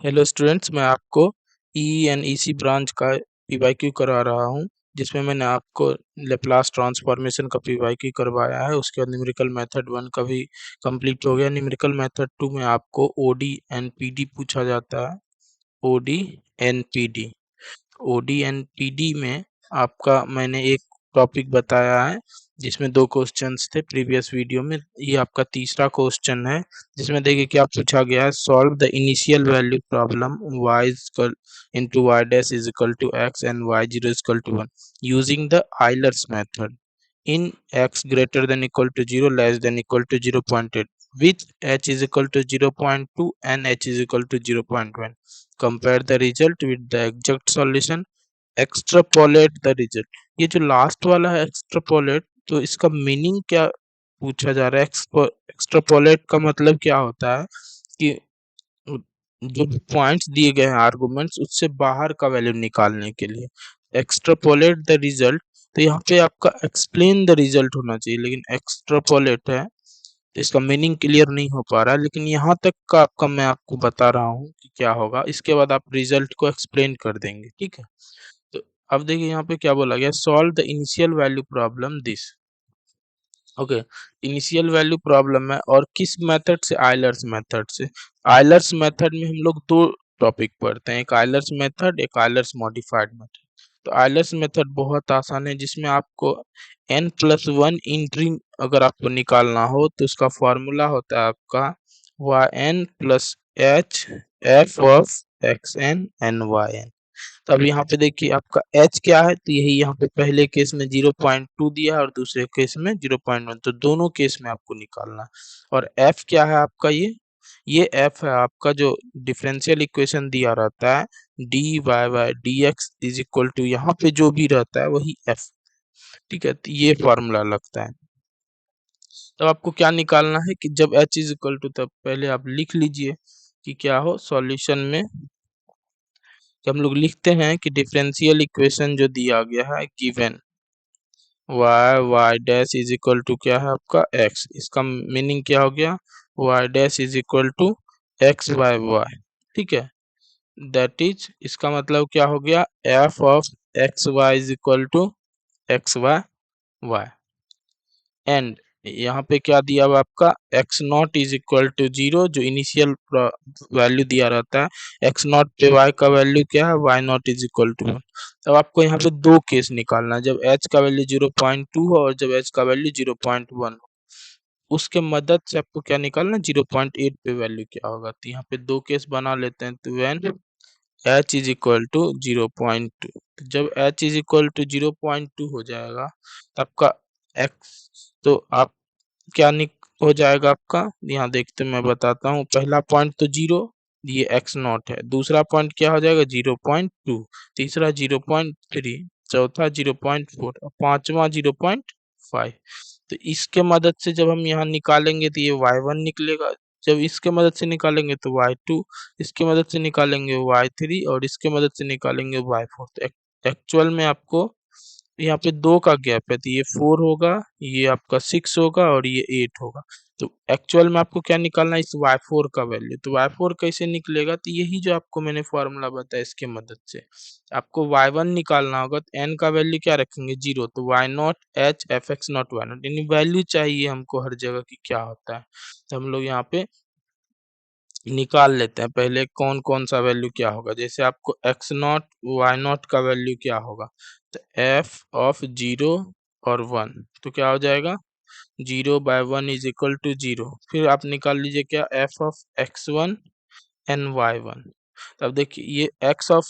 Hello students, मैं आपको EEC branch का पीवाईक्यू करा रहा हूं, जिसमें मैंने आपको लेप्लास ट्रांसफॉर्मेशन का पीवाईक्यू करवाया है। उसके बाद न्यूमेरिकल मेथड 1 का भी कंप्लीट हो गया। न्यूमेरिकल मेथड 2 में आपको ओडी एंड पीडी पूछा जाता है। ओडी एंड पीडी ओडीएनपीडी में आपका मैंने एक टॉपिक बताया है, जिसमें 2 क्वेश्चंस थे प्रीवियस वीडियो में। ये आपका तीसरा क्वेश्चन है, जिसमें देखिए क्या पूछा गया है। Solve the initial value problem y equal into y dash is equal to x and y0 is equal to 1 using the Euler's method in x greater than equal to 0 less than equal to 0.8 with h is equal to 0.2 and h is equal to 0.1. Compare the result with the exact solution. Extrapolate the result. ये जो last वाला है extrapolate, तो इसका meaning क्या पूछा जा रहा है। एक्सट्रापोलेट का मतलब क्या होता है कि जो पॉइंट्स दिए गए हैं आर्गुमेंट्स, उससे बाहर का वैल्यू निकालने के लिए एक्सट्रापोलेट द रिजल्ट। तो यहाँ पे आपका एक्सप्लेन द रिजल्ट होना चाहिए, लेकिन एक्सट्रापोलेट है तो इसका मीनिंग क्लियर नहीं हो पा रहा है। लेकिन यहाँ तक का आपका मैं आपको बता रहा हूँ कि क्या होगा। इसके बाद आप रिजल्ट को एक्सप्लेन कर देंगे, ठीक है। तो अब देखिए यहाँ पे क्या बोला गया, solve the initial value problem this. Okay, initial value problem है, और किस मेथड से? आइलर्स मेथड से। आइलर्स मेथड में हम लोग 2 टॉपिक पढ़ते हैं, एक आइलर्स मेथड, एक आइलर्स मॉडिफाइड मेथड। तो आइलर्स मेथड बहुत आसान है, जिसमें आपको n+1 इंट्री अगर आपको निकालना हो तो उसका फॉर्मूला होता है आपका yn+h f of xn and yn। तो अब यहाँ पे देखिए आपका h क्या है, तो यही यहाँ पे पहले केस में 0.2 दिया है और दूसरे केस में 0.1, तो दोनों केस में आपको निकालना है। और f क्या है आपका, ये f है आपका जो डिफरेंशियल इक्वेशन दिया रहता है, dy by dx is equal to, यहाँ पे जो भी रहता है वही f, ठीक है। तो ये फॉर्मूला लगता है। तब आपको क्या निकालना है कि जब h इज इक्वल टू, तब पहले आप लिख लीजिए कि क्या हो सॉल्यूशन में। कि हम लोग लिखते हैं कि डिफरेंशियल इक्वेशन जो दिया गया है given y dash is equal to क्या है आपका x, इसका मीनिंग क्या हो गया, y dash is equal to x by y, ठीक है। दैट इज, इसका मतलब क्या हो गया, f of x y is equal to x by y. And यहाँ पे क्या दिया हुआ आपका, x naught is equal to 0, जो इनिशियल वैल्यू दिया रहता है। एक्स नॉट पे वाई का वैल्यू क्या है, y naught is equal to 1। तब आपको यहाँ पे 2 केस निकालना है, जब एच का वैल्यू 0.2 हो और जब एच का वैल्यू 0.1 हो। उसके मदद से आपको क्या निकालना है, 0.8 पे वैल्यू क्या होगा। तो यहाँ पे 2 केस बना लेते हैं। तो when h is equal to 0.2, जब एच इज इक्वल टू 0.2 हो जाएगा तो आपका एक्स, तो आप क्या हो जाएगा आपका, यहाँ देखते मैं बताता हूँ। पहला पॉइंट तो 0, ये एक्स नॉट है। दूसरा पॉइंट क्या हो जाएगा, 0.2। तीसरा 0.3, चौथा 0.4 और पांचवा 0.5। तो इसके मदद से जब हम यहाँ निकालेंगे तो ये y1 निकलेगा। जब इसके मदद से निकालेंगे तो y2, इसके मदद से निकालेंगे y3 और इसके मदद से निकालेंगे y4। तो एक्चुअल में आपको यहाँ पे 2 का गैप है, तो ये 4 होगा, ये आपका 6 होगा और ये 8 होगा। तो एक्चुअल में आपको क्या निकालना है, इस y4 का वैल्यू। तो y4 कैसे निकलेगा, तो यही जो आपको मैंने फॉर्मूला बताया, इसके मदद से आपको y1 निकालना होगा। तो n का वैल्यू क्या रखेंगे, 0, तो y not h f x naught y not, यानी वैल्यू चाहिए हमको हर जगह की क्या होता है। तो हम लोग यहाँ पे निकाल लेते हैं पहले कौन कौन सा वैल्यू क्या होगा। जैसे आपको एक्स नॉट वाई नॉट का वैल्यू क्या होगा, तो एफ ऑफ 0 और 1, तो क्या हो जाएगा, 0/1 इज इक्वल टू 0। फिर आप निकाल लीजिए क्या, F of x1 and y1। तब देखिए ये एक्स ऑफ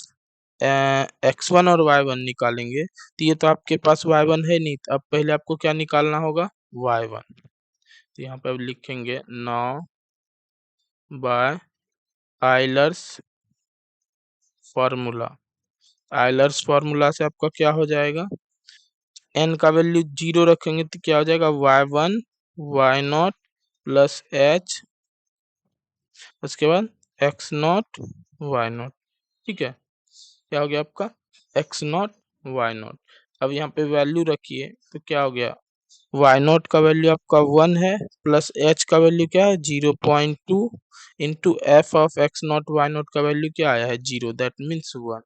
x1 और y1 निकालेंगे, तो ये तो आपके पास y1 है नहीं। तो अब पहले आपको क्या निकालना होगा, y1। तो यहाँ पे अब लिखेंगे now by Euler's formula. Euler's formula से आपका क्या हो जाएगा, n का वैल्यू 0 रखेंगे तो क्या हो जाएगा, y1 y naught plus h, उसके बाद x नॉट y नॉट, ठीक है। क्या हो गया आपका, x नॉट y नॉट। अब यहाँ पे वैल्यू रखिए तो क्या हो गया, वाई नॉट का वैल्यू आपका 1 है, प्लस एच का वैल्यू क्या है 0.2 into f of x naught y naught का वैल्यू क्या आया है 0, दैट मीन्स 1।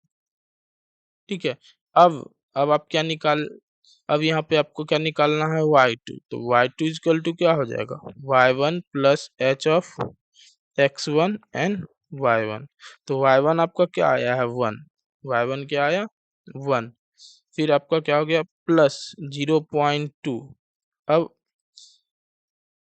ठीक है। अब आप क्या निकाल, अब यहाँ पे आपको क्या निकालना है y2, तो y2 इक्वल टू क्या हो जाएगा y1 plus H of x1 and y1। तो y1 आपका क्या आया है 1, y1 क्या आया 1, फिर आपका क्या हो गया प्लस 0.2। अब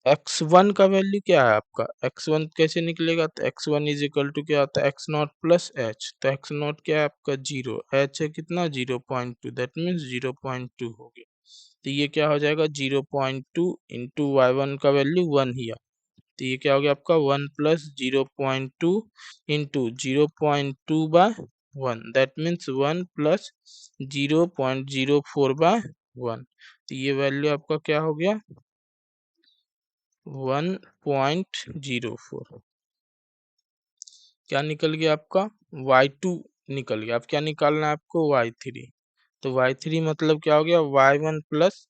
x1 का वैल्यू क्या है आपका, x1 कैसे निकलेगा, तो x1 इज इक्वल टू क्या होता है x नॉट प्लस एच, तो x नॉट क्या है आपका 0, h है कितना 0.2, दैट मीन्स 0.2 हो गया। तो ये क्या हो जाएगा 0.2 इंटू वाई वन का वैल्यू 1 ही है, तो ये क्या हो गया आपका 1 plus 0.2 into 0.2 by 1, that means 1 plus 0.04 by 1, तो ये वैल्यू आपका क्या हो गया 1.04। क्या निकल गया आपका y2 निकल गया। अब क्या निकालना है आपको y3, तो y3 मतलब क्या हो गया y1 प्लस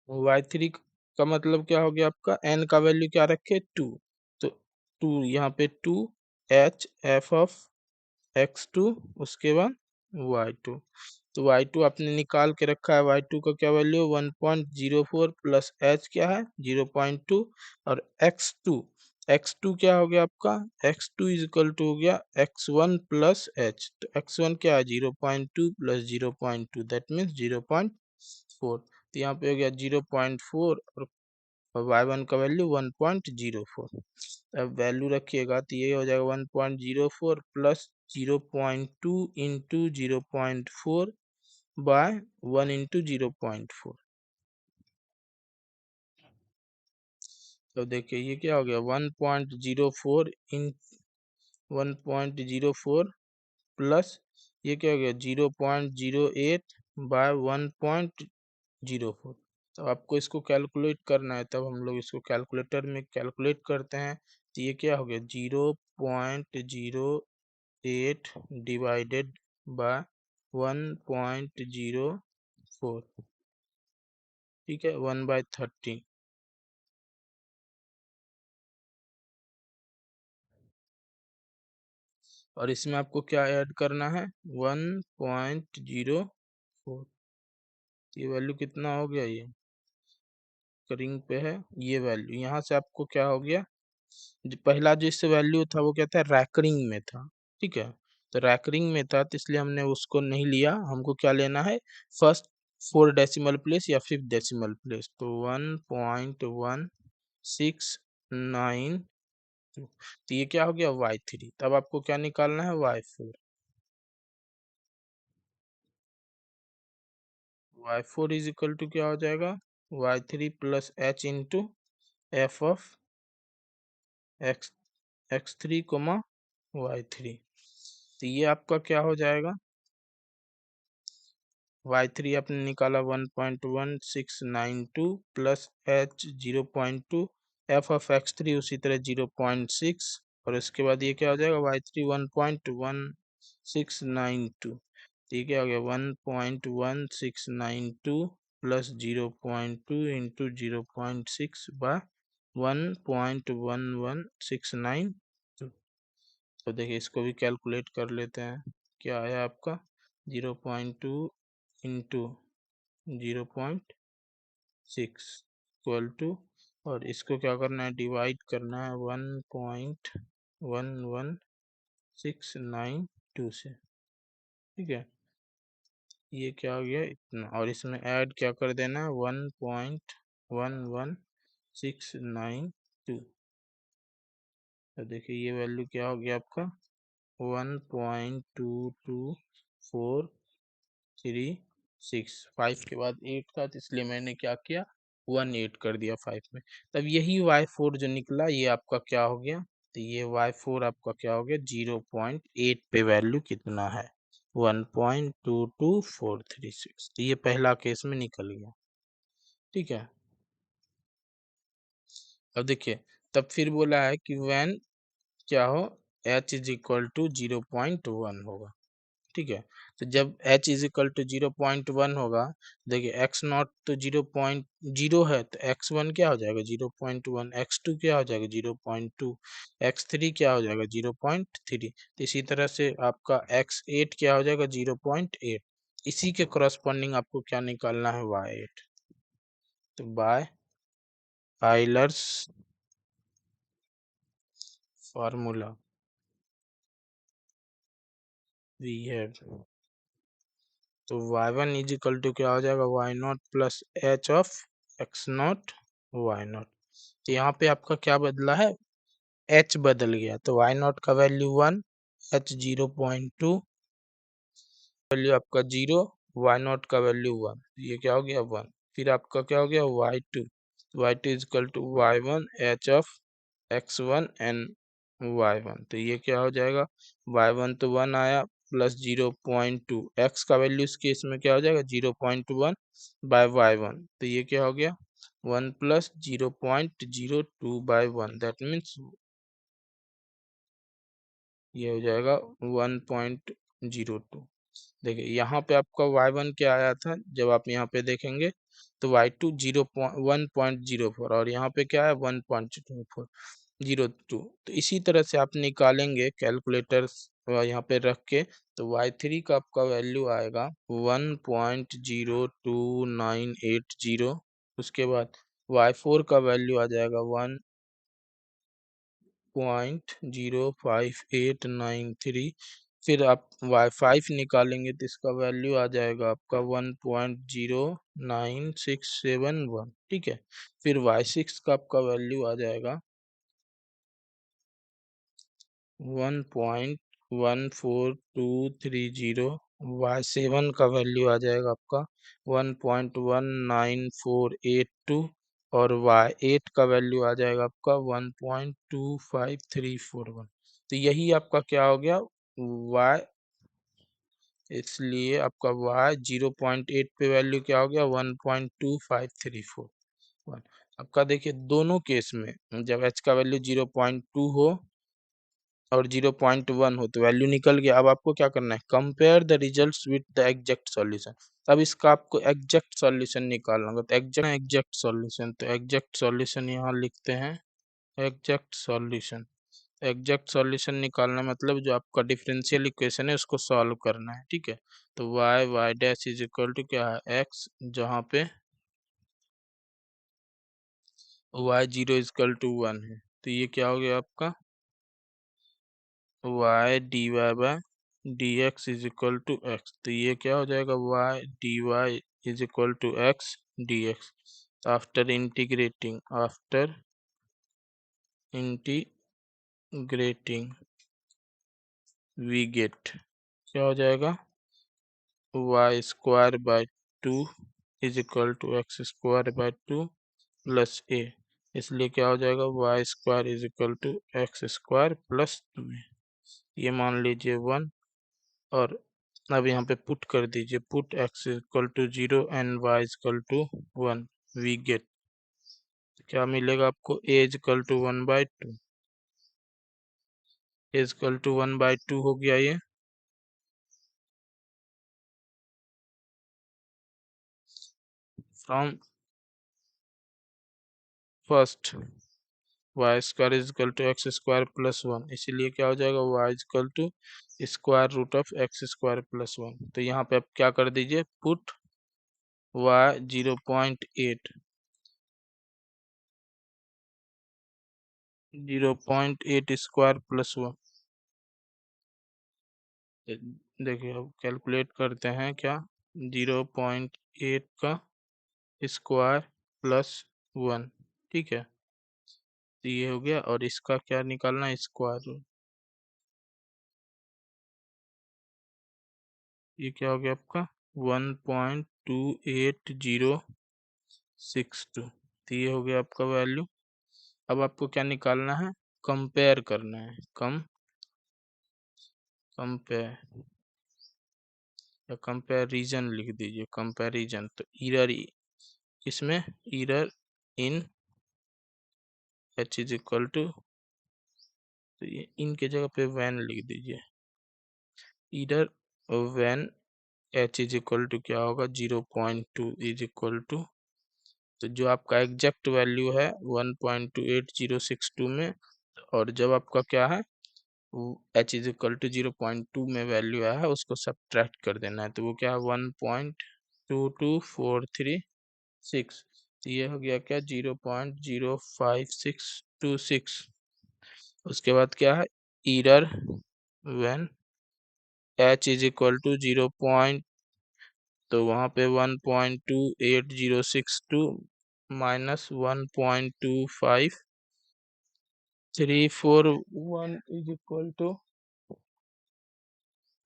y3 का मतलब क्या हो गया आपका n का वैल्यू क्या रखे 2, तो 2 यहाँ पे 2 h f ऑफ x2 उसके बाद y2, तो y2 आपने निकाल के रखा है, y2 का क्या वैल्यू 1.04 प्लस h क्या है 0.2 और x2 क्या हो गया आपका x2 इज इक्वल टू हो गया x1 प्लस h, तो x1 क्या है 0.2 प्लस 0.2 दैट मीन्स 0.4, तो यहाँ पे हो गया 0.4 और y1 का वैल्यू 1.04। अब वैल्यू रखिएगा तो ये हो जाएगा 1.04 प्लस 0.2 इंटू 0.4 बाय 1 इंटू 0.4। तो देखिए ये क्या हो गया 1.04 इन 1.04 प्लस ये क्या हो गया 0.08 बाय 1.04। तो आपको इसको कैलकुलेट करना है, तब हम लोग इसको कैलकुलेटर में कैलकुलेट करते हैं, तो ये क्या हो गया 0.08 डिवाइडेड बाय 1.04, ठीक है 1/30। और इसमें आपको क्या ऐड करना है 1.04, ये वैल्यू कितना हो गया, ये रिंग पे है ये वैल्यू, यहाँ से आपको क्या हो गया जो पहला जो इससे वैल्यू था वो क्या था रैकरिंग में था, ठीक है, तो रैकरिंग में था तो इसलिए हमने उसको नहीं लिया, हमको क्या लेना है फर्स्ट 4 डेसिमल प्लेस या 5th डेसिमल प्लेस, तो 1.169, तो ये क्या हो गया y3, तब आपको क्या निकालना है y4, y4 is equal to क्या हो जाएगा y3 plus h into f of x3 comma y3, तो ये आपका क्या हो जाएगा y3 आपने निकाला 1.1692 plus h 0.2 F of x3 उसी तरह 0.6 और इसके बाद ये क्या हो जाएगा y3 1.1692, तो ये क्या हो गया 1.1692 प्लस 0.2 इंटू 0.6 बाय 1.1169, तो देखिए इसको भी कैलकुलेट कर लेते हैं, क्या आया आपका 0.2 इंटू 0.6 इक्वल टू, और इसको क्या करना है डिवाइड करना है 1.1169 से, ठीक है, ये क्या हो गया इतना, और इसमें ऐड क्या कर देना है 1.1169, तो देखिए ये वैल्यू क्या हो गया आपका 1.222436, 5 के बाद 8 था तो इसलिए मैंने क्या किया 1 8 कर दिया 5 में, तब यही y4 जो निकला ये आपका क्या हो गया, तो ये y4 आपका क्या हो गया 0.8 पे वैल्यू कितना है 1.22436, तो ये पहला केस में निकल गया, ठीक है। अब देखिए तब फिर बोला है कि व्हेन क्या हो h इज इक्वल टू 0.1 होगा। ठीक है, तो जब h इज इक्वल टू 0.1 होगा, देखिए x नॉट तो 0.0 है, तो x1 क्या हो जाएगा 0.1, x2 क्या हो जाएगा 0.2, x3 क्या हो जाएगा 0.3। तो इसी तरह से आपका x8 क्या हो जाएगा 0.8। इसी के करस्पॉन्डिंग आपको क्या निकालना है y8। तो by Euler's formula we have, तो y1 इज इक्वल टू क्या हो जाएगा y naught plus h of x naught y naught. तो यहाँ पे आपका क्या बदला है, h बदल गया, तो y नॉट का वैल्यू 1, h 0.2, वैल्यू आपका 0, y नॉट का वैल्यू 1, ये क्या हो गया 1। फिर आपका क्या हो गया y2, y2 is equal to y1 h of x1 and y1, तो ये क्या हो जाएगा y1 तो 1 आया प्लस 0.2, x का वैल्यू इस केस में क्या हो जाएगा 0.1 बाय y1, तो ये क्या हो गया 1 प्लस 0.02 बाय 1, दैट मीन्स ये हो जाएगा 1.02। देखिए यहाँ पे आपका y1 क्या आया था, जब आप यहाँ पे देखेंगे तो y2 1.04 और यहाँ पे क्या है 1.02। तो इसी तरह से आप निकालेंगे कैलकुलेटर यहाँ पे रख के, तो y3 का आपका वैल्यू आएगा 1.02980। उसके बाद y4 का वैल्यू आ जाएगा 1.05893। फिर आप y5 निकालेंगे तो इसका वैल्यू आ जाएगा आपका 1.09671। ठीक है, फिर y6 का आपका वैल्यू आ जाएगा 1.14230। y7 का वैल्यू आ जाएगा आपका 1.19482 और y8 का वैल्यू आ जाएगा आपका 1.25341। तो यही आपका क्या हो गया y, इसलिए आपका y 0.8 पे वैल्यू क्या हो गया 1.25341। आपका देखिए दोनों केस में जब h का वैल्यू 0.2 हो और 0.1 हो तो वैल्यू निकल गया। अब आपको क्या करना है, compare the results with the exact solution. अब इसका आपको एग्जैक्ट सॉल्यूशन निकालना होगा, तो एग्जैक्ट सॉल्यूशन, तो एग्जैक्ट सॉल्यूशन यहाँ लिखते हैं। एग्जैक्ट सॉल्यूशन, एग्जैक्ट सॉल्यूशन निकालना मतलब जो आपका डिफरेंशियल इक्वेशन है उसको सॉल्व करना है। ठीक है, तो y dash is equal to क्या है x, जहाँ पे y 0 इजकल टू 1 है, तो ये क्या हो गया आपका y dy by dx is equal to x, तो ये क्या हो जाएगा y dy is equal to x dx। After integrating we get क्या हो जाएगा y square by 2 is equal to x square by 2 plus a, इसलिए क्या हो जाएगा y square is equal to x square plus 2। ये मान लीजिए 1, और अब यहाँ पे पुट कर दीजिए, put x equal to 0 and y equal to 1, we get क्या मिलेगा आपको a equal to 1/2, a equal to 1/2 हो गया ये। From first y square is equal to x square plus 1, इसीलिए क्या हो जाएगा y equal to square root of x square plus 1। तो यहाँ पे आप क्या कर दीजिए, पुट y 0.8 स्क्वायर प्लस 1। देखिए अब कैलकुलेट करते हैं क्या, 0.8 का स्क्वायर प्लस 1। ठीक है, तो ये हो गया, और इसका क्या निकालना है स्क्वायर रूट, ये क्या हो गया आपका 1.28062, तो ये हो गया आपका वैल्यू। अब आपको क्या निकालना है, कंपेयर करना है, कंपेयर या कंपैरिजन लिख दीजिए, कंपैरिजन, तो इरर, इसमें error in h is equal to तो ये इनके जगह पे व्हेन लिख दीजिए। इधर when h is equal to क्या होगा 0.2 इज इक्वल टू, तो जो आपका एग्जैक्ट वैल्यू है 1.28062 में, और जब आपका क्या है h इज इक्वल टू 0.2 में वैल्यू आया है उसको सब्ट्रैक्ट कर देना है, तो वो क्या है 1.22436। तो ये हो गया क्या 0.05626। उसके बाद क्या है error when h is equal to 0, तो वहाँ पे 1.28062 माइनस 1.25341 इज इक्वल टू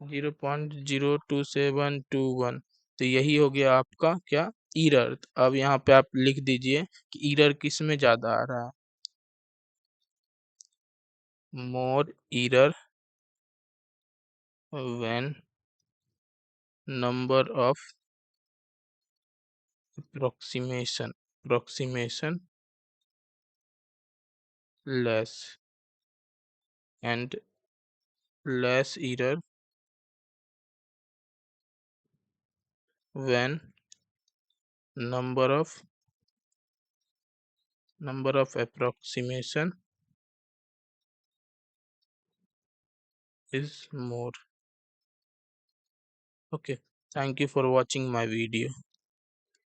0.02721। तो यही हो गया आपका क्या एरर। अब यहाँ पे आप लिख दीजिए कि एरर किस में ज्यादा आ रहा है, more error when number of approximation less, and less error when number of approximation is more. Okay, thank you for watching my video.